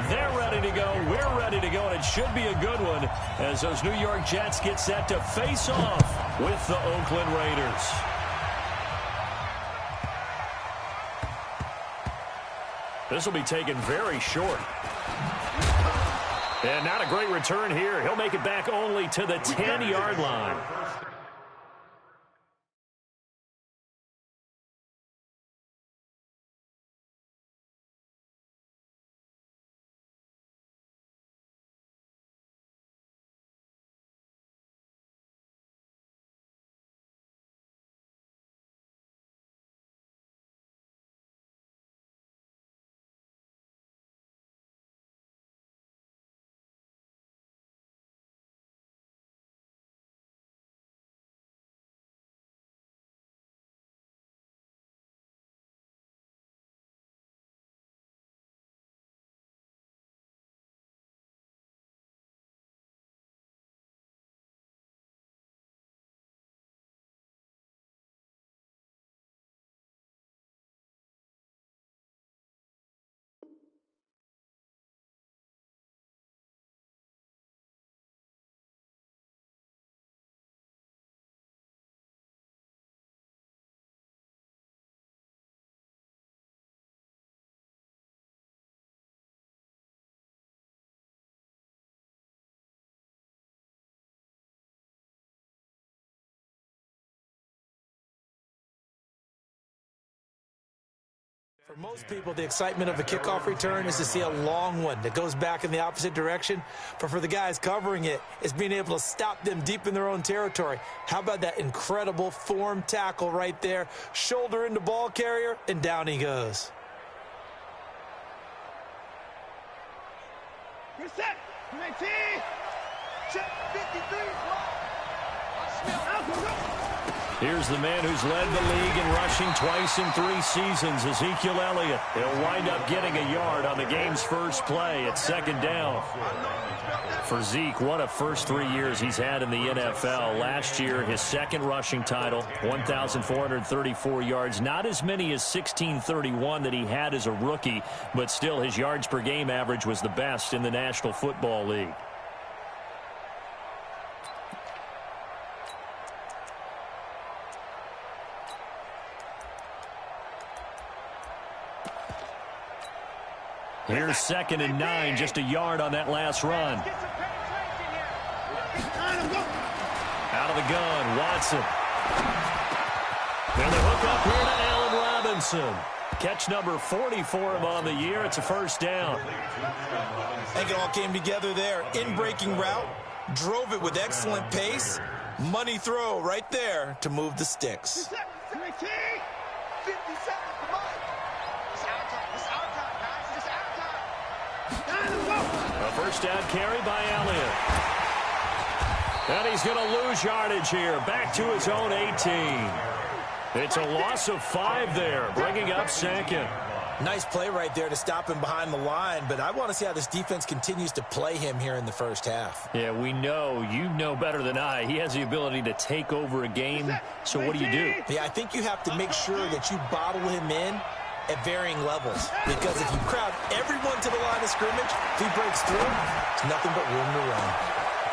They're ready to go. We're ready to go, and it should be a good one as those New York Jets get set to face off with the Oakland Raiders. This will be taken very short. And not a great return here. He'll make it back only to the 10-yard line. For most people, the excitement of a kickoff return is to see a long one that goes back in the opposite direction. But for the guys covering it, it's being able to stop them deep in their own territory. How about that incredible form tackle right there? Shoulder into ball carrier, and down he goes. Reset. 19. Check 53. Here's the man who's led the league in rushing twice in 3 seasons, Ezekiel Elliott. He'll wind up getting a yard on the game's first play at 2nd down. For Zeke, what a first 3 years he's had in the NFL. Last year, his 2nd rushing title, 1,434 yards. Not as many as 1,631 that he had as a rookie, but still his yards per game average was the best in the National Football League. Here's 2nd and 9, just a yard on that last run. Out of the gun, Watson. And the hook up here to Allen Robinson. Catch number 40 for him on the year. It's a first down. I think it all came together there. In-breaking route, drove it with excellent pace. Money throw right there to move the sticks. 50 seconds. A first down carry by Elliott. And he's going to lose yardage here. Back to his own 18. It's a loss of 5 there, bringing up 2nd. Nice play right there to stop him behind the line, but I want to see how this defense continues to play him here in the first half. Yeah, we know. You know better than I. He has the ability to take over a game, so what do you do? Yeah, I think you have to make sure that you bottle him in at varying levels, because if you crowd everyone to the line of scrimmage, if he breaks through, it's nothing but room to run.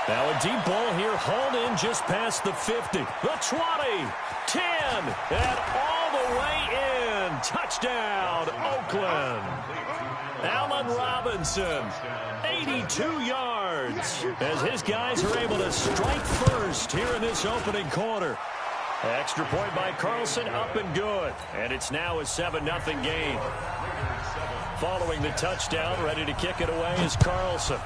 Now a deep ball here, hauled in just past the 50, the 20, 10, and all the way in. Touchdown, Oakland. Allen Robinson, 82 yards, as his guys are able to strike first here in this opening quarter. Extra point by Carlson, up and good. And it's now a 7-0 game. Following the touchdown, ready to kick it away is Carlson.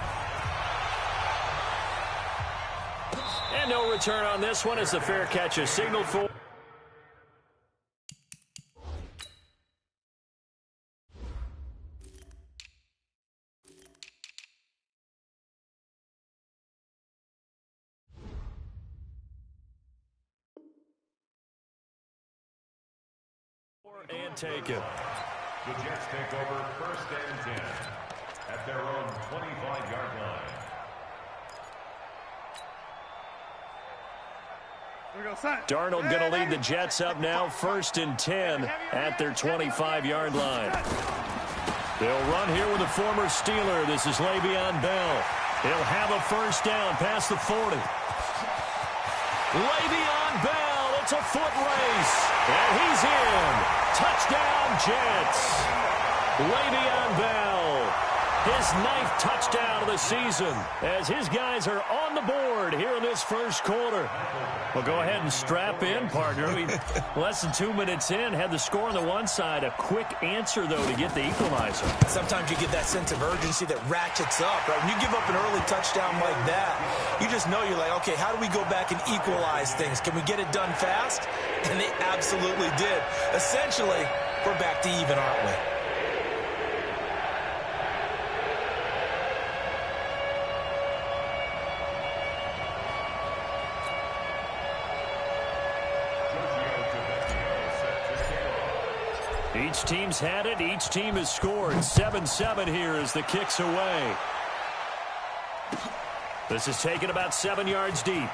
And no return on this one as the fair catch is signaled for. And take it. The Jets take over 1st and 10 at their own 25-yard line. Darnold going to lead the Jets up now, 1st and 10 at their 25-yard line. They'll run here with a former Steeler. This is Le'Veon Bell. He'll have a first down past the 40. Le'Veon Bell, it's a foot race. And he's in. Touchdown, Jets. Le'Veon Bell, his 9th touchdown of the season, as his guys are on the board here in this first quarter. Well, go ahead and strap in, partner. Less than 2 minutes in, had the score on the one side. A quick answer, though, to get the equalizer. Sometimes you get that sense of urgency that ratchets up, right? When you give up an early touchdown like that, you just know you're like, okay, how do we go back and equalize things? Can we get it done fast? And they absolutely did. Essentially, we're back to even, aren't we? Each team's had it. Each team has scored. 7-7 here as the kick's away. This is taken about 7 yards deep.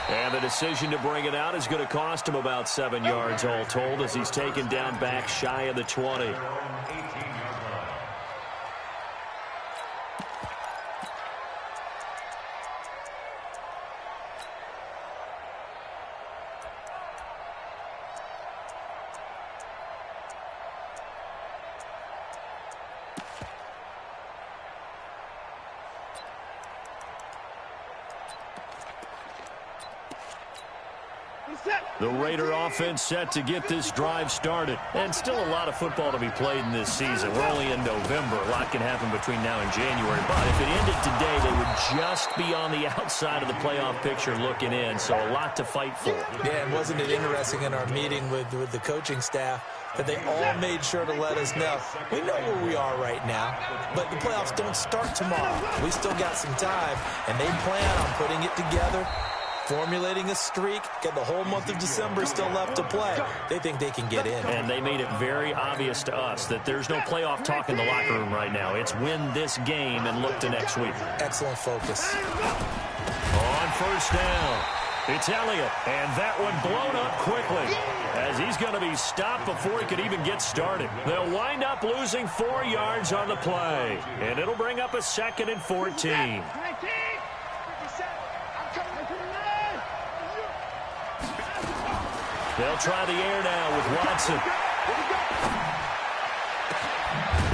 And the decision to bring it out is going to cost him about 7 yards all told as he's taken down back shy of the 20. The Raider offense set to get this drive started. And still a lot of football to be played in this season. We're only in November. A lot can happen between now and January. But if it ended today, they would just be on the outside of the playoff picture looking in. So a lot to fight for. Yeah, and wasn't it interesting in our meeting with the coaching staff that they all made sure to let us know, we know where we are right now, but the playoffs don't start tomorrow. We still got some time, and they plan on putting it together, formulating a streak, get the whole month of December still left to play. They think they can get in. And they made it very obvious to us that there's no playoff talk in the locker room right now. It's win this game and look to next week. Excellent focus. On first down, it's Elliott, and that one blown up quickly as he's going to be stopped before he could even get started. They'll wind up losing 4 yards on the play, and it'll bring up a 2nd and 14. They'll try the air now with Watson.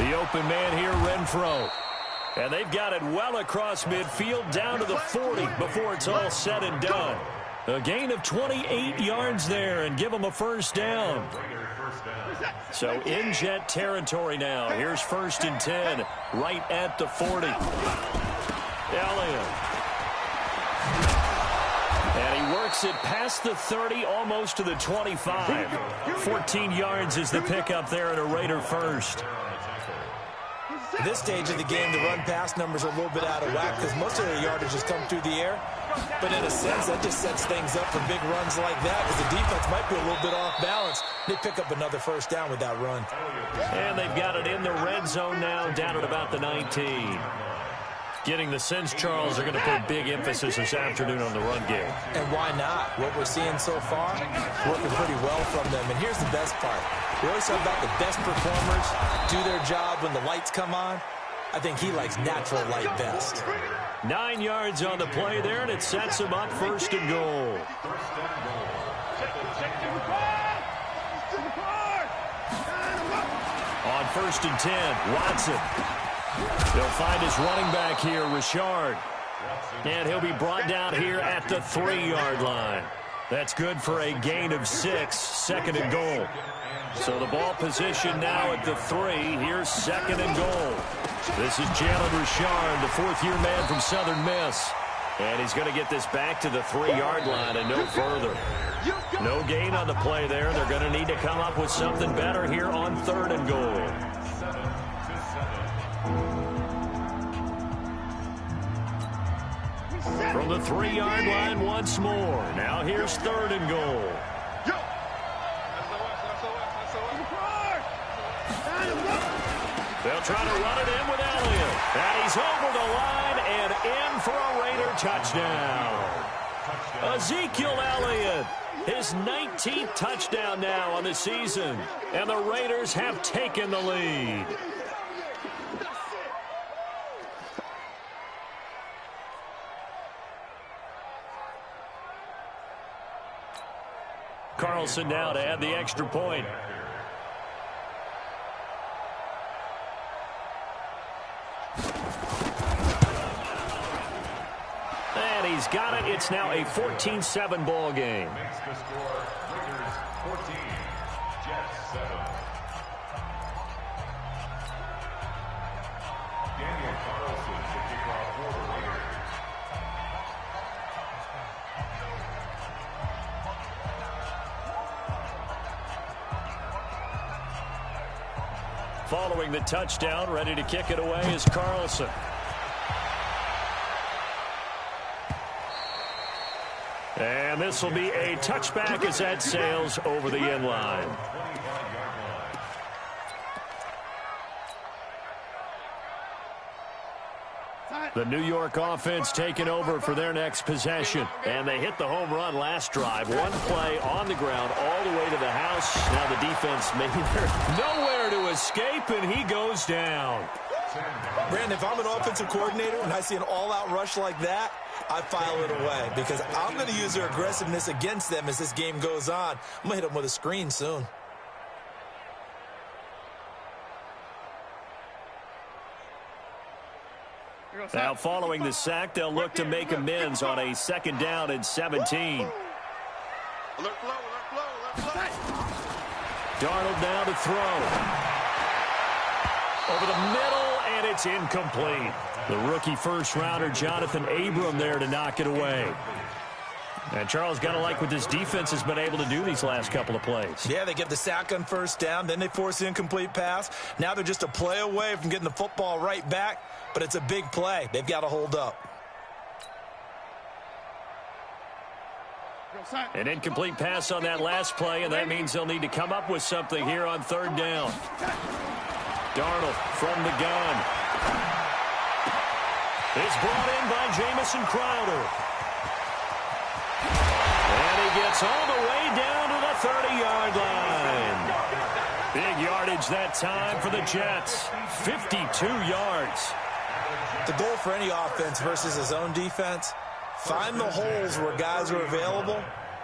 The open man here, Renfro. And they've got it well across midfield down to the 40 before it's all said and done. A gain of 28 yards there and give them a first down. So in Jet territory now. Here's 1st and 10 right at the 40. Elliott. And he works it past the 30, almost to the 25. 14 yards is the pickup there at a Raider first. At this stage of the game, the run-pass numbers are a little bit out of whack because most of their yardage has come through the air. But in a sense, that just sets things up for big runs like that because the defense might be a little bit off balance. They pick up another first down with that run. And they've got it in the red zone now, down at about the 19. Getting the sense Charles are going to put big emphasis this afternoon on the run game. And why not? What we're seeing so far, working pretty well from them. And here's the best part. We always talk about the best performers do their job when the lights come on. I think he likes natural light best. 9 yards on the play there, and it sets him up 1st and goal. On 1st and 10, Watson. They'll find his running back here, Richard. And he'll be brought down here at the 3-yard line. That's good for a gain of 6, 2nd and goal. So the ball position now at the 3. Here's 2nd and goal. This is Jalen Richard, the 4th-year man from Southern Miss. And he's going to get this back to the 3-yard line and no further. No gain on the play there. They're going to need to come up with something better here on 3rd and goal. From the 3-yard line once more. Now here's 3rd and goal. They'll try to run it in with Elliott. And he's over the line and in for a Raider touchdown. Ezekiel Elliott, his 19th touchdown now on the season. And the Raiders have taken the lead. Carlson now to add the extra point. And he's got it. It's now a 14-7 ball game. Makes the score Raiders 14, Jets 7. Daniel Carlson to kick off for the Raiders. Following the touchdown, ready to kick it away is Carlson. And this will be a touchback as that sails over the end line. The New York offense taking over for their next possession. And they hit the home run last drive. One play on the ground all the way to the house. Now the defense maybe they're nowhere to escape, and he goes down. Brandon, if I'm an offensive coordinator and I see an all-out rush like that, I file it away because I'm going to use their aggressiveness against them as this game goes on. I'm going to hit them with a screen soon. Now following the sack, they'll look to make amends on a 2nd down and 17. Darnold now to throw. Over the middle, and it's incomplete. The rookie first-rounder Jonathan Abram there to knock it away. And Charles, got to like what this defense has been able to do these last couple of plays. Yeah, they get the sack on 1st down, then they force the incomplete pass. Now they're just a play away from getting the football right back, but it's a big play. They've got to hold up. An incomplete pass on that last play, and that means they'll need to come up with something here on 3rd down. Darnold from the gun. It's brought in by Jamison Crowder. And he gets all the way down to the 30-yard line. Big yardage that time for the Jets. 52 yards. The goal for any offense versus his own defense, find the holes where guys are available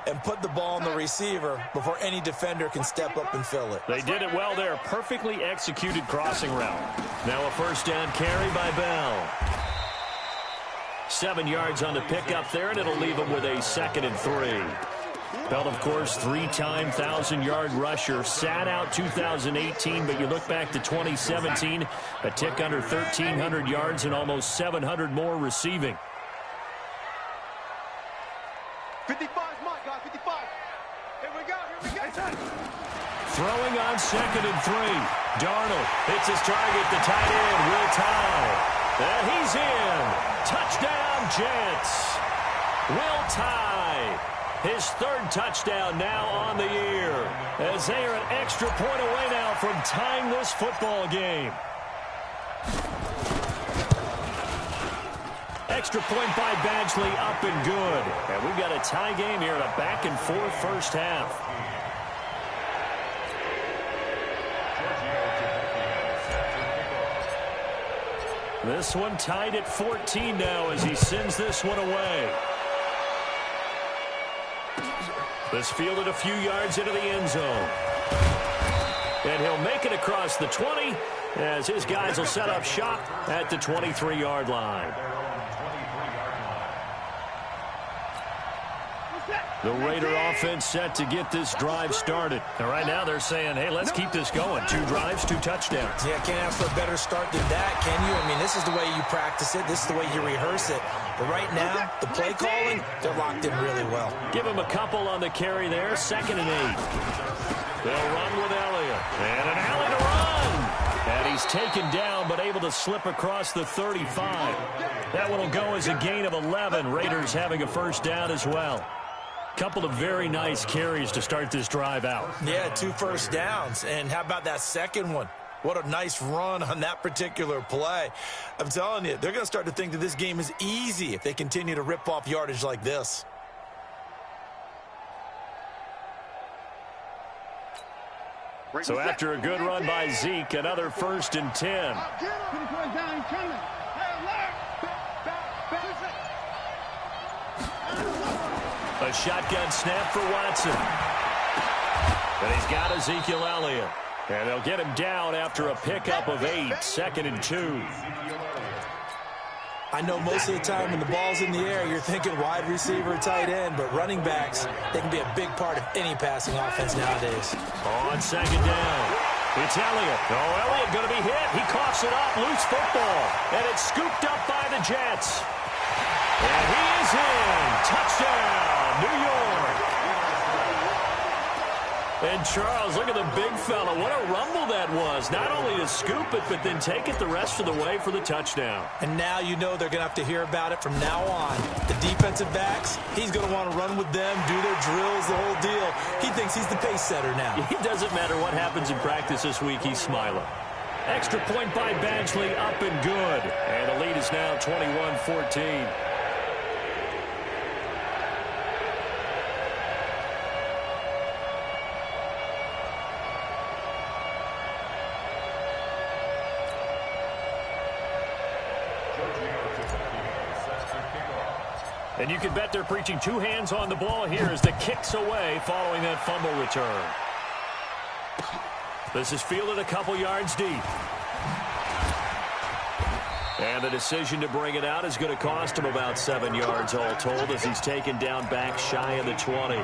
and put the ball on the receiver before any defender can step up and fill it. They did it well there. Perfectly executed crossing route. Now a 1st down carry by Bell. 7 yards on the pickup there, and it'll leave him with a 2nd and 3. Bell, of course, 3-time 1,000-yard rusher. Sat out 2018, but you look back to 2017, a tick under 1,300 yards and almost 700 more receiving. 55 is mine, guys, 55. Here we go. Throwing on 2nd and 3. Darnold hits his target, the tight end, Will Tye. And he's in. Touchdown, Jets. Will Tye, his 3rd touchdown now on the year, as they are an extra point away now from tying this football game. Extra point by Badgley, up and good. And we've got a tie game here in a back-and-forth 1st half. This one tied at 14 now as he sends this one away. This fielded a few yards into the end zone. And he'll make it across the 20 as his guys will set up shop at the 23-yard line. The Raider offense set to get this drive started. And right now they're saying, hey, let's keep this going. 2 drives, 2 touchdowns. Yeah, can't ask for a better start than that, can you? I mean, this is the way you practice it. This is the way you rehearse it. But right now, the play calling, they're locked in really well. Give him a couple on the carry there. 2nd and 8. They'll run with Elliott. And an alley to run. And he's taken down, but able to slip across the 35. That one will go as a gain of 11. Raiders having a 1st down as well. Couple of very nice carries to start this drive out. Yeah, 2 first downs. And how about that second one? What a nice run on that particular play. I'm telling you, they're going to start to think that this game is easy if they continue to rip off yardage like this. So after a good run by Zeke, another 1st and 10. A shotgun snap for Watson. And he's got Ezekiel Elliott. And they'll get him down after a pickup of 8, 2nd and 2. I know most of the time when the ball's in the air, you're thinking wide receiver, tight end, but running backs, they can be a big part of any passing offense nowadays. On 2nd down, it's Elliott. Oh, Elliott going to be hit. He coughs it up, loose football. And it's scooped up by the Jets. And he is in. Touchdown, New York. And Charles, look at the big fella. What a rumble that was. Not only to scoop it, but then take it the rest of the way for the touchdown. And now you know they're going to have to hear about it from now on. The defensive backs, he's going to want to run with them, do their drills, the whole deal. He thinks he's the pace setter now. It doesn't matter what happens in practice this week, he's smiling. Extra point by Badgley, up and good. And the lead is now 21-14. And you can bet they're preaching 2 hands on the ball here as the kick's away following that fumble return. This is fielded a couple yards deep. And the decision to bring it out is going to cost him about 7 yards all told as he's taken down back shy of the 20.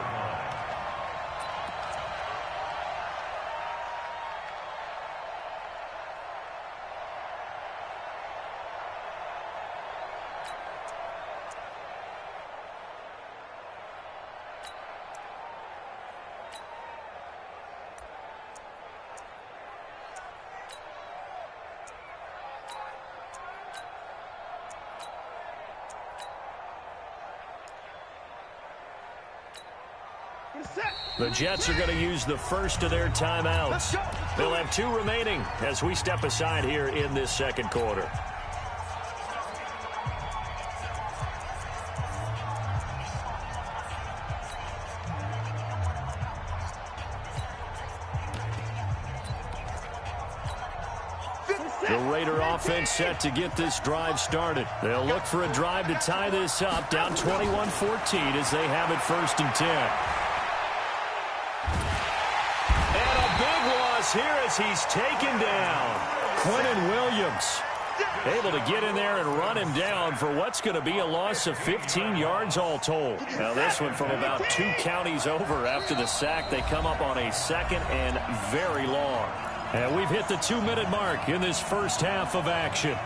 The Jets are going to use the first of their timeouts. They'll have 2 remaining as we step aside here in this second quarter. The Raider offense set to get this drive started. They'll look for a drive to tie this up, down 21-14 as they have it 1st and 10. Here as he's taken down. Quinnen Williams able to get in there and run him down for what's going to be a loss of 15 yards all told. Now this one from about 2 counties over after the sack. They come up on a 2nd and very long. And we've hit the 2-minute mark in this first half of action.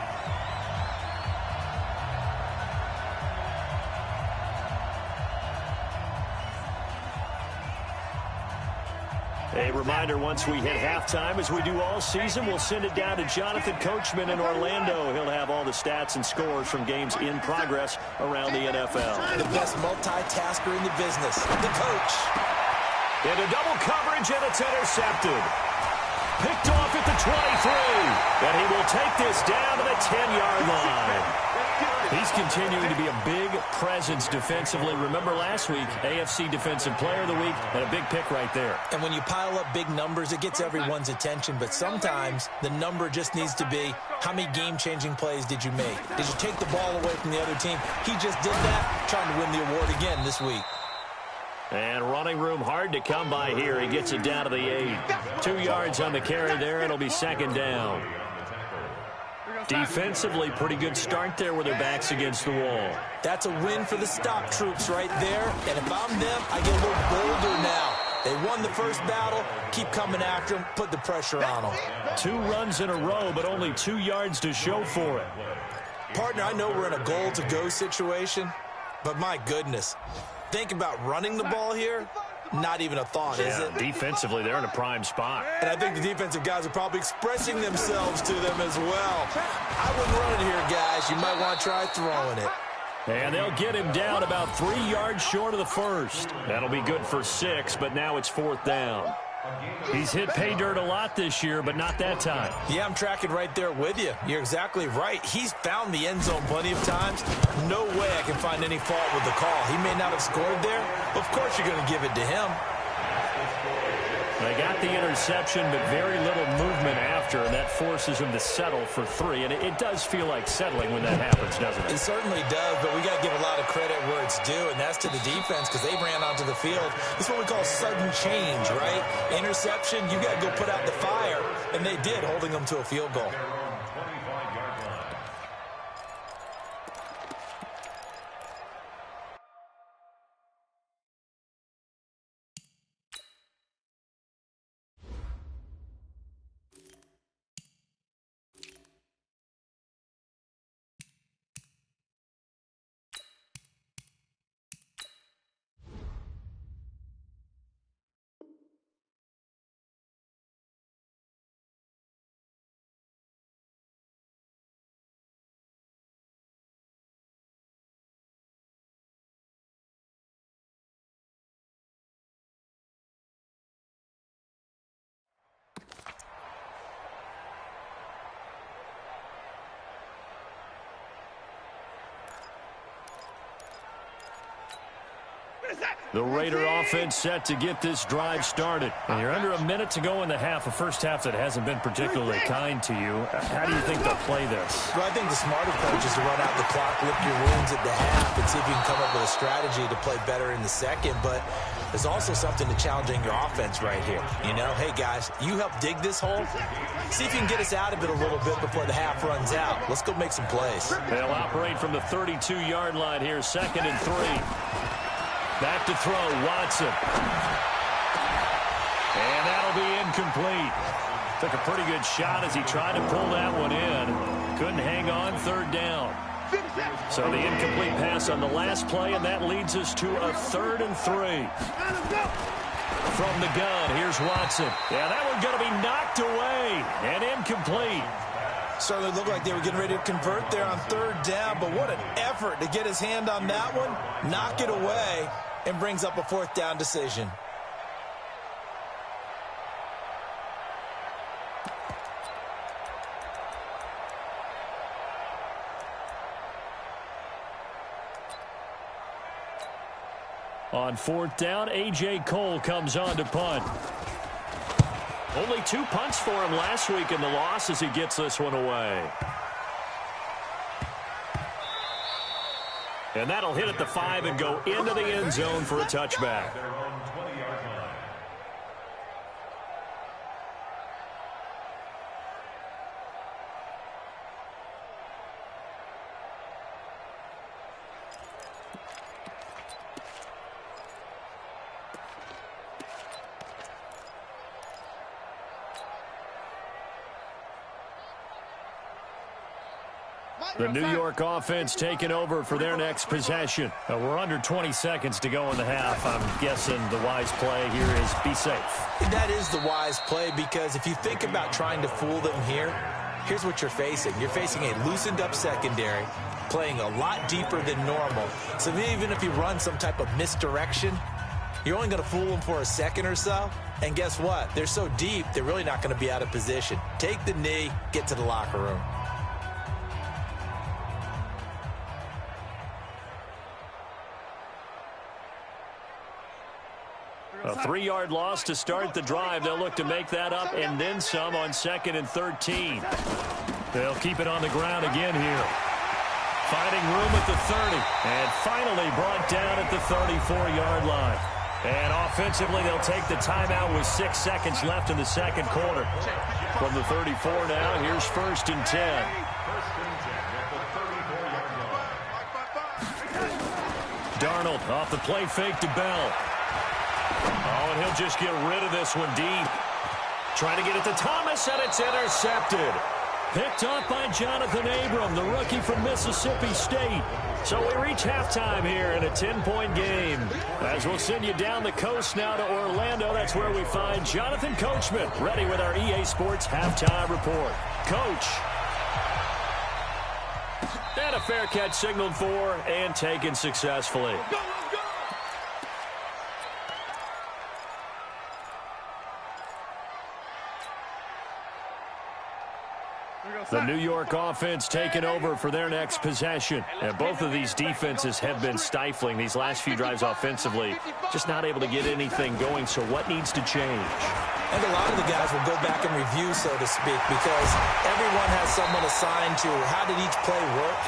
A reminder, once we hit halftime, as we do all season, we'll send it down to Jonathan Coachman in Orlando. He'll have all the stats and scores from games in progress around the NFL. The best multitasker in the business, the coach. Into double coverage, and it's intercepted. Picked off at the 23. And he will take this down to the 10-yard line. He's continuing to be a big presence defensively. Remember last week, AFC Defensive Player of the Week, and a big pick right there. And when you pile up big numbers, it gets everyone's attention. But sometimes the number just needs to be, how many game-changing plays did you make? Did you take the ball away from the other team? He just did that, trying to win the award again this week. And running room hard to come by here. He gets it down to the 8. 2 yards on the carry there. It'll be 2nd down. Defensively, pretty good start there with their backs against the wall. That's a win for the stop troops right there. And if I'm them, I get a little bolder now. They won the first battle. Keep coming after them. Put the pressure on them. 2 runs in a row, but only 2 yards to show for it. Partner, I know we're in a goal-to-go situation, but my goodness. Think about running the ball here. Not even a thought, is it? Defensively, they're in a prime spot. And I think the defensive guys are probably expressing themselves to them as well. I wouldn't run it here, guys. You might want to try throwing it. And they'll get him down about 3 yards short of the first. That'll be good for 6, but now it's 4th down. He's hit pay dirt a lot this year, but not that time. Yeah, I'm tracking right there with you. You're exactly right. He's found the end zone plenty of times. No way I can find any fault with the call. He may not have scored there, but of course you're going to give it to him. They got the interception, but very little movement after, and that forces him to settle for 3. And it does feel like settling when that happens, doesn't it? It certainly does, but we got to give a lot of credit where it's due, and that's to the defense because they ran onto the field. This is what we call sudden change, right? Interception, you got to go put out the fire, and they did, holding them to a field goal. The Raider offense set to get this drive started. And you're under a minute to go in the half, a first half that hasn't been particularly kind to you. How do you think they'll play this? Well, I think the smart approach is to run out the clock, lick your wounds at the half, and see if you can come up with a strategy to play better in the second. But there's also something to challenging your offense right here. You know, hey, guys, you help dig this hole. See if you can get us out of it a little bit before the half runs out. Let's go make some plays. They'll operate from the 32-yard line here, 2nd and 3. Back to throw, Watson. And that'll be incomplete. Took a pretty good shot as he tried to pull that one in. Couldn't hang on, 3rd down. So the incomplete pass on the last play, and that leads us to a 3rd and 3. From the gun, here's Watson. Yeah, that one's going to be knocked away and incomplete. Certainly looked like they were getting ready to convert there on 3rd down, but what an effort to get his hand on that one, knock it away, and brings up a 4th down decision. On 4th down, A.J. Cole comes on to punt. Only 2 punts for him last week in the loss as he gets this one away. And that'll hit at the 5 and go into the end zone for a touchback. The New York offense taking over for their next possession. We're under 20 seconds to go in the half. I'm guessing the wise play here is be safe. That is the wise play because if you think about trying to fool them here, here's what you're facing. You're facing a loosened up secondary, playing a lot deeper than normal. So even if you run some type of misdirection, you're only going to fool them for a second or so. And guess what? They're so deep, they're really not going to be out of position. Take the knee, get to the locker room. A 3-yard loss to start the drive. They'll look to make that up and then some on 2nd and 13. They'll keep it on the ground again here. Finding room at the 30. And finally brought down at the 34-yard line. And offensively, they'll take the timeout with 6 seconds left in the second quarter. From the 34 now, here's 1st and 10. Darnold off the play fake to Bell. Oh, and he'll just get rid of this one deep. Trying to get it to Thomas, and it's intercepted. Picked off by Jonathan Abram, the rookie from Mississippi State. So we reach halftime here in a 10-point game. As we'll send you down the coast now to Orlando, that's where we find Jonathan Coachman, ready with our EA Sports halftime report. Coach. And a fair catch signaled for and taken successfully. The New York offense taking over for their next possession. And both of these defenses have been stifling these last few drives offensively. Just not able to get anything going, so what needs to change? I think a lot of the guys will go back and review, so to speak, because everyone has someone assigned to how did each play work.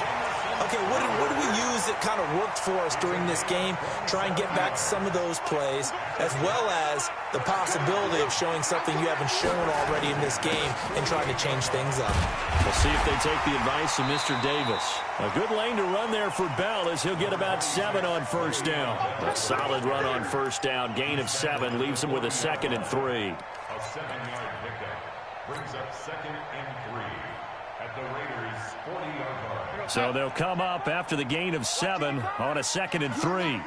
Okay, what did we use that kind of worked for us during this game? Try and get back to some of those plays, as well as the possibility of showing something you haven't shown already in this game and trying to change things up. We'll see if they take the advice of Mr. Davis. A good lane to run there for Bell as he'll get about 7 on first down. A solid run on first down. Gain of 7 leaves him with a 2nd and 3. A 7-yard pickup brings up 2nd and 3 at the Raiders' 40-yard line. So they'll come up after the gain of 7 on a 2nd and 3.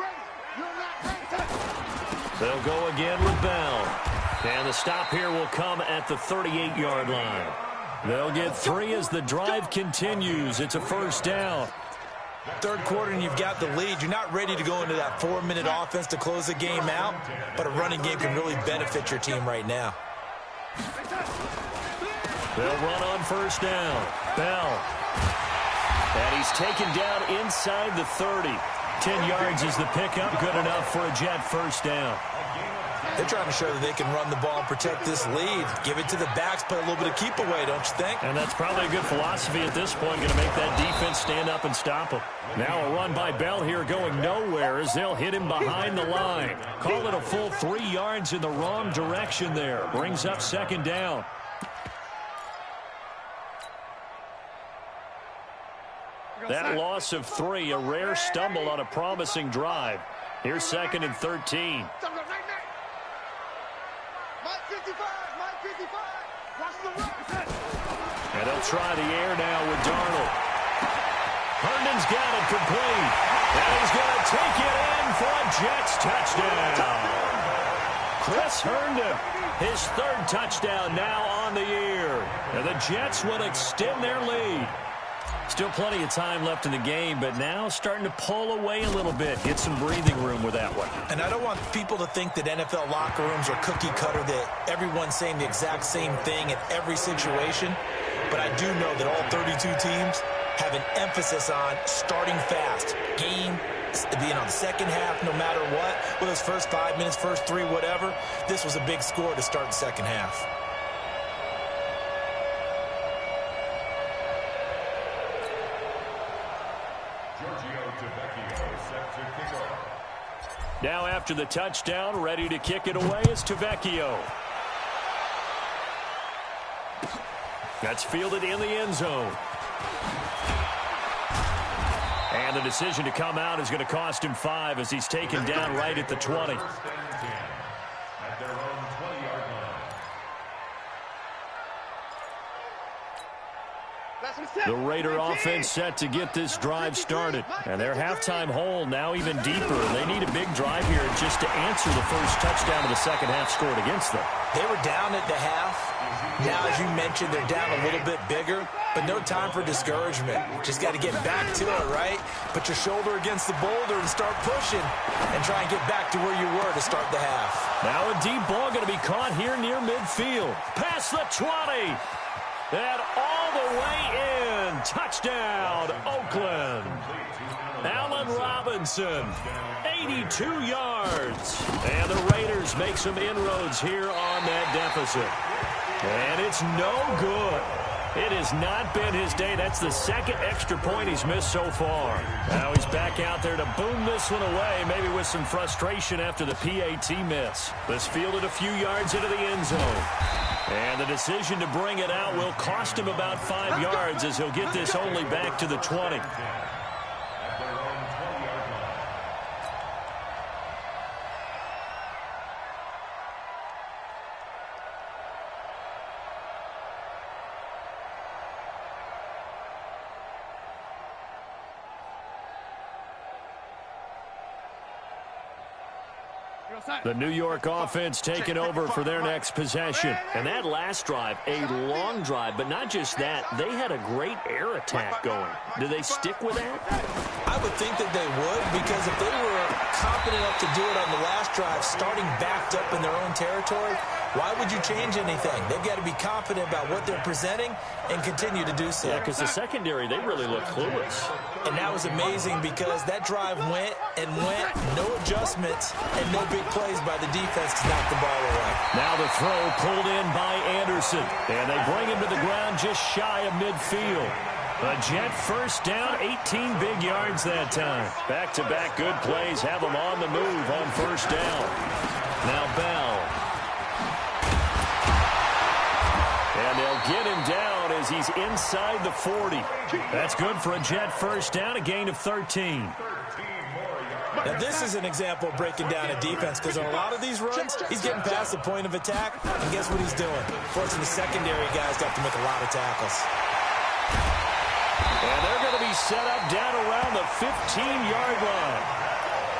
They'll go again with Bell. And the stop here will come at the 38-yard line. They'll get 3 as the drive continues. It's a first down. Third quarter and you've got the lead. You're not ready to go into that 4-minute offense to close the game out, but a running game can really benefit your team right now. They'll run on first down. Bell. And he's taken down inside the 30. 10 yards is the pickup. Good enough for a Jet first down. They're trying to show that they can run the ball and protect this lead. Give it to the backs, play a little bit of keep away, don't you think? And that's probably a good philosophy at this point. Going to make that defense stand up and stop them. Now a run by Bell here going nowhere as they'll hit him behind the line. Call it a full 3 yards in the wrong direction there. Brings up 2nd down. That loss of 3, a rare stumble on a promising drive. Here's 2nd and 13. And they'll try the air now with Darnold. Herndon's got it complete. And he's going to take it in for a Jets touchdown. Chris Herndon, his 3rd touchdown now on the year. And the Jets will extend their lead. Still plenty of time left in the game, but now starting to pull away a little bit. Get some breathing room with that one. And I don't want people to think that NFL locker rooms are cookie cutter, that everyone's saying the exact same thing in every situation. But I do know that all 32 teams have an emphasis on starting fast. Game, being on the second half, no matter what. Whether it's first 5 minutes, first 3, whatever. This was a big score to start the second half. Now after the touchdown, ready to kick it away is Tavecchio. That's fielded in the end zone. And the decision to come out is going to cost him 5 as he's taken down right at the 20. At their own 20-yard line. The Raider offense set to get this drive started. And their halftime hole now even deeper. They need a big drive here just to answer the first touchdown of the second half scored against them. They were down at the half. Now, as you mentioned, they're down a little bit bigger, but no time for discouragement. Just got to get back to it, right? Put your shoulder against the boulder and start pushing and try and get back to where you were to start the half. Now a deep ball going to be caught here near midfield. Past the 20. And all the way in. Touchdown, Oakland. Allen Robinson, 82 yards. And the Raiders make some inroads here on that deficit. And it's no good. It has not been his day. That's the 2nd extra point he's missed so far. Now he's back out there to boom this one away, maybe with some frustration after the PAT miss. This fielded a few yards into the end zone. And the decision to bring it out will cost him about 5 yards as he'll get this only back to the 20. The New York offense taking over for their next possession. And that last drive, a long drive, but not just that. They had a great air attack going. Do they stick with that? I would think that they would, because if they were confident enough to do it on the last drive, starting backed up in their own territory, Why would you change anything? They've got to be confident about what they're presenting and continue to do so. Yeah, because the secondary, they really look clueless. And that was amazing because that drive went and went, no adjustments, and no big plays by the defense to knock the ball away. Now the throw pulled in by Anderson, and they bring him to the ground just shy of midfield. A Jet first down, 18 big yards that time. Back-to-back good plays have them on the move on first down. Now Bell. And they'll get him down as he's inside the 40. That's good for a Jet first down, a gain of 13. Now, this is an example of breaking down a defense because on a lot of these runs, he's getting past the point of attack, and guess what he's doing? Forcing the secondary guys to have to make a lot of tackles. And they're going to be set up down around the 15-yard line.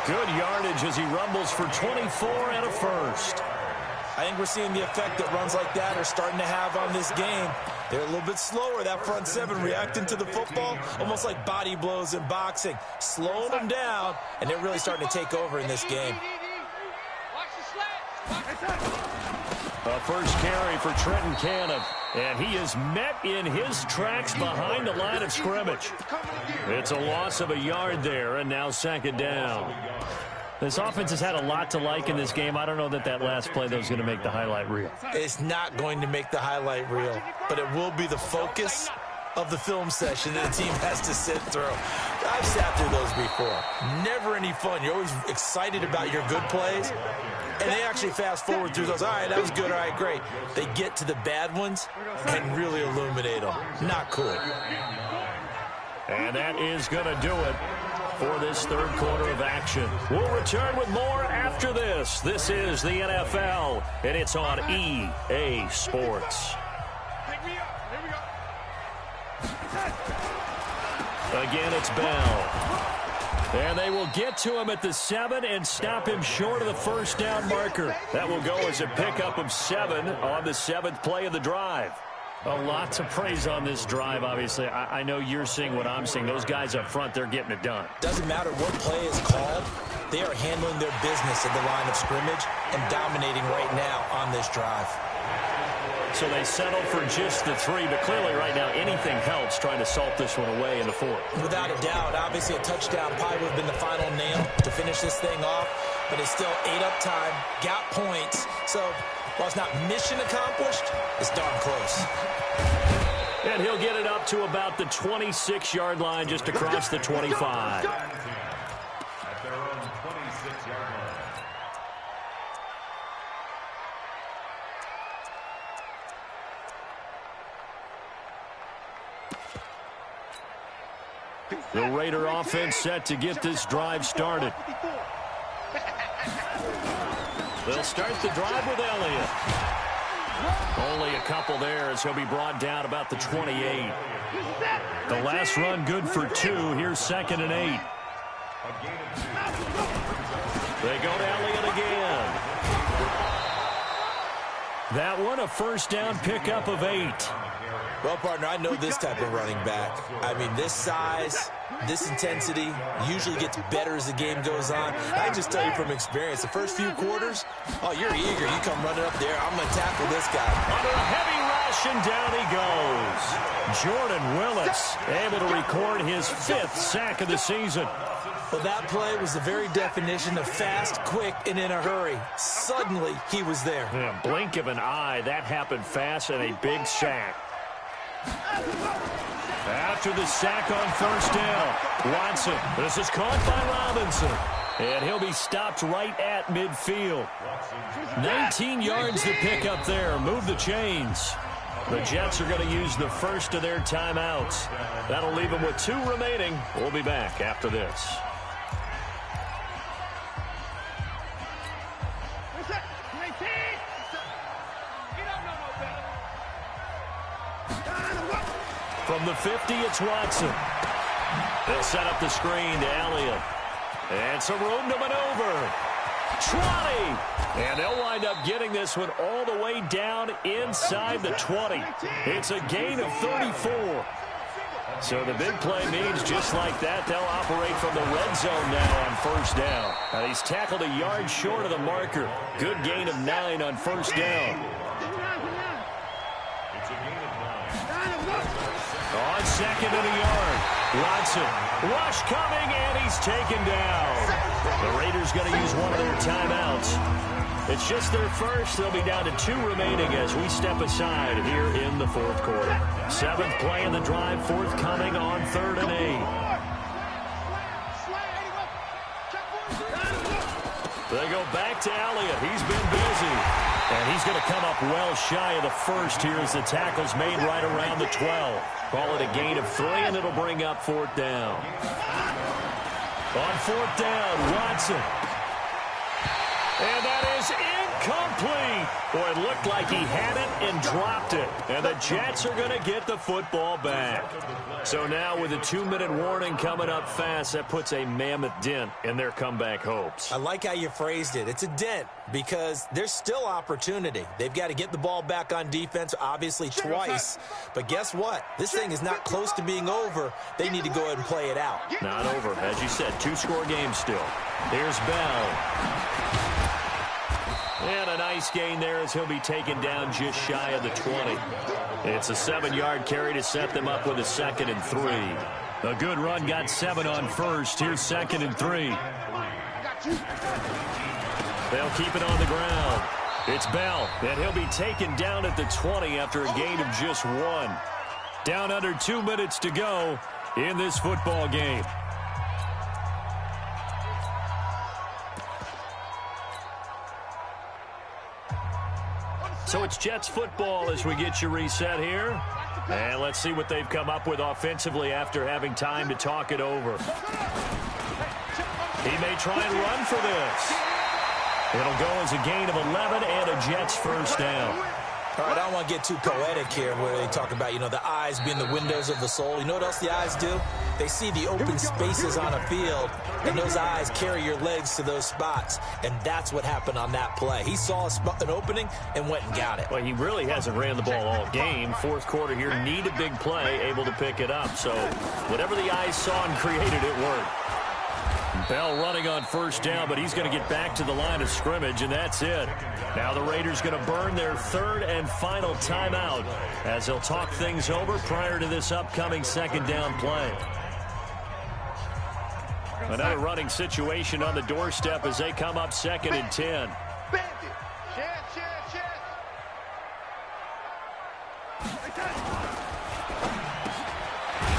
Good yardage as he rumbles for 24 and a first. I think we're seeing the effect that runs like that are starting to have on this game. They're a little bit slower, that front seven, reacting to the football, almost like body blows in boxing, slowing them down, and they're really starting to take over in this game. A first carry for Trenton Cannon, and he is met in his tracks behind the line of scrimmage. It's a loss of a yard there, and now second down. This offense has had a lot to like in this game. I don't know that last play, though, is going to make the highlight reel. It's not going to make the highlight reel, but it will be the focus of the film session that the team has to sit through. I've sat through those before. Never any fun. You're always excited about your good plays, and they actually fast forward through those. All right, that was good. All right, great. They get to the bad ones and really illuminate them. Not cool. And that is going to do it for this third quarter of action. We'll return with more after this. This is the NFL, and it's on EA Sports. Again, it's Bell. And they will get to him at the 7 and stop him short of the first down marker. That will go as a pickup of 7 on the 7th play of the drive. A lot to praise on this drive, obviously. I know you're seeing what I'm seeing. Those guys up front, they're getting it done. Doesn't matter what play is called. They are handling their business at the line of scrimmage and dominating right now on this drive. So they settle for just the 3, but clearly right now anything helps trying to salt this one away in the 4th. Without a doubt, obviously a touchdown probably would have been the final nail to finish this thing off, but it's still 8 up time, got points. So while it's not mission accomplished, it's darn close. And he'll get it up to about the 26-yard line, just across the 25. At their own 26-yard line. The Raider offense set to get this drive started. They'll start the drive with Elliott. Only a couple there as he'll be brought down about the 28. The last run good for 2. Here's 2nd and 8. They go to Elliott again. That one a first down pickup of 8. Well, partner, I know this type of running back. I mean, this size, this intensity usually gets better as the game goes on. I just tell you from experience, the first few quarters, oh, you're eager. You come running up there. I'm going to tackle this guy. Under a heavy rush, and down he goes. Jordan Willis able to record his 5th sack of the season. Well, that play was the very definition of fast, quick, and in a hurry. Suddenly, he was there. Yeah, blink of an eye, that happened fast, and a big sack. After the sack on first down, Watson. This is caught by Robinson. And he'll be stopped right at midfield. 19 yards to pick up there. Move the chains. The Jets are going to use the first of their timeouts. That'll leave them with 2 remaining. We'll be back after this. From the 50, it's Watson. They'll set up the screen to Elliott. And some room to maneuver. 20. And they'll wind up getting this one all the way down inside the 20. It's a gain of 34. So the big play means just like that, they'll operate from the red zone now on first down. And he's tackled a yard short of the marker. Good gain of 9 on first down. It's a gain of 9. On second and a yard. Watson. Rush coming, and he's taken down. The Raiders going to use one of their timeouts. It's just their first. They'll be down to 2 remaining as we step aside here in the fourth quarter. 7th play in the drive, forthcoming on 3rd and 8. They go back to Elliott. He's been busy. And he's going to come up well shy of the first here as the tackle's made right around the 12. Call it a gain of 3, and it'll bring up 4th down. On 4th down, Watson. And that is incomplete. Boy, it looked like he had it and dropped it. And the Jets are going to get the football back. So now with a 2-minute warning coming up fast, that puts a mammoth dent in their comeback hopes. I like how you phrased it. It's a dent because there's still opportunity. They've got to get the ball back on defense, obviously twice. But guess what? This thing is not close to being over. They need to go ahead and play it out. Not over. As you said, 2-score game still. Here's Bell. And a nice gain there as he'll be taken down just shy of the 20. It's a 7-yard carry to set them up with a 2nd and 3. A good run got 7 on first. Here's 2nd and 3. They'll keep it on the ground. It's Bell, and he'll be taken down at the 20 after a gain of just 1. Down under 2 minutes to go in this football game. So it's Jets football as we get you reset here. And let's see what they've come up with offensively after having time to talk it over. He may try and run for this. It'll go as a gain of 11 and a Jets first down. All right, I don't want to get too poetic here where they talk about, the eyes being the windows of the soul. You know what else the eyes do? They see the open spaces on a field, and those eyes carry your legs to those spots, and that's what happened on that play. He saw an opening and went and got it. Well, he really hasn't ran the ball all game. Fourth quarter here, need a big play, able to pick it up. So whatever the eyes saw and created, it worked. Bell running on first down, but he's going to get back to the line of scrimmage, and that's it. Now the Raiders going to burn their 3rd and final timeout as they'll talk things over prior to this upcoming 2nd down play. Another running situation on the doorstep as they come up 2nd and 10.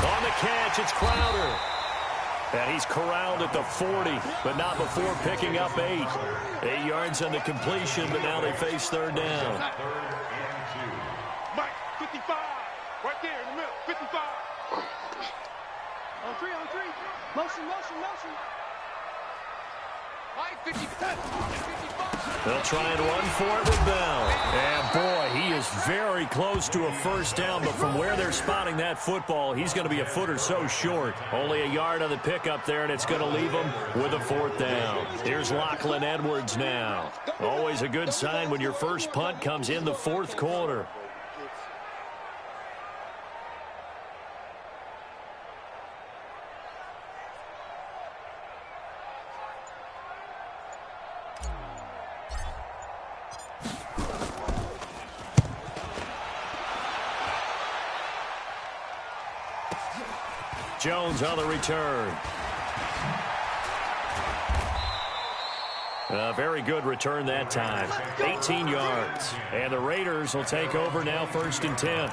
On the catch, it's Crowder. And he's corralled at the 40, but not before picking up 8. 8 yards on the completion, but now they face 3rd down. Mike, 55. Right there in the middle, 55. On 3. Motion. Mike, 55. They'll try and run for it with Bell. And, boy, he is very close to a first down, but from where they're spotting that football, he's going to be a foot or so short. Only a yard on the pickup there, and it's going to leave him with a 4th down. Here's Lachlan Edwards now. Always a good sign when your first punt comes in the 4th quarter. Jones on the return. A very good return that time. 18 yards. And the Raiders will take over now 1st and 10.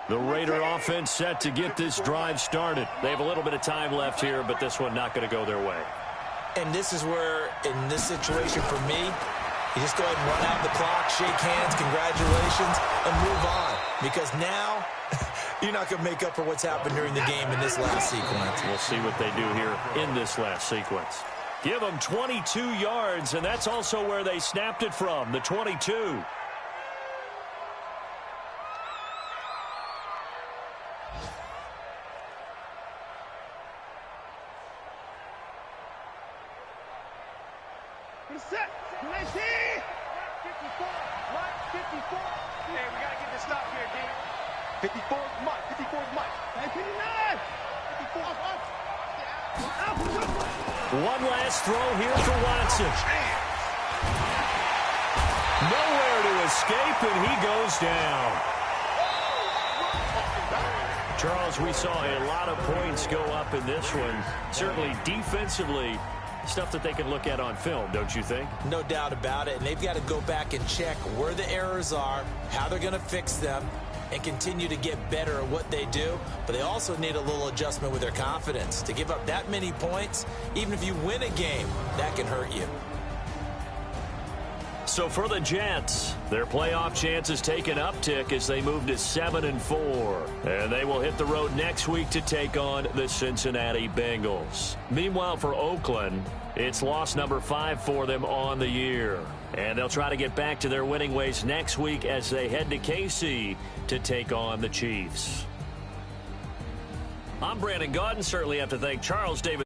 The Raider offense set to get this drive started. They have a little bit of time left here, but this one not going to go their way. And this is where, in this situation for me, you just go ahead and run out the clock, shake hands, congratulations, and move on. Because now, you're not going to make up for what's happened during the game in this last sequence. We'll see what they do here in this last sequence. Give them 22 yards, and that's also where they snapped it from, the 22. Set. 19. 55. Right. 54. Hey, we got to get this stop here, D. 54 is Mike. 54 is Mike. Hey, 59. 54 is up. One last throw here for Watson. Nowhere to escape, and he goes down. Charles, we saw a lot of points go up in this one. Certainly defensively, stuff that they can look at on film, don't you think? No doubt about it, and they've got to go back and check where the errors are, how they're going to fix them, and continue to get better at what they do. But they also need a little adjustment with their confidence. To give up that many points, even if you win a game, that can hurt you. So for the Jets, their playoff chances take an uptick as they move to 7-4. And they will hit the road next week to take on the Cincinnati Bengals. Meanwhile, for Oakland, it's loss number 5 for them on the year. And they'll try to get back to their winning ways next week as they head to KC to take on the Chiefs. I'm Brandon Gaudin. Certainly have to thank Charles David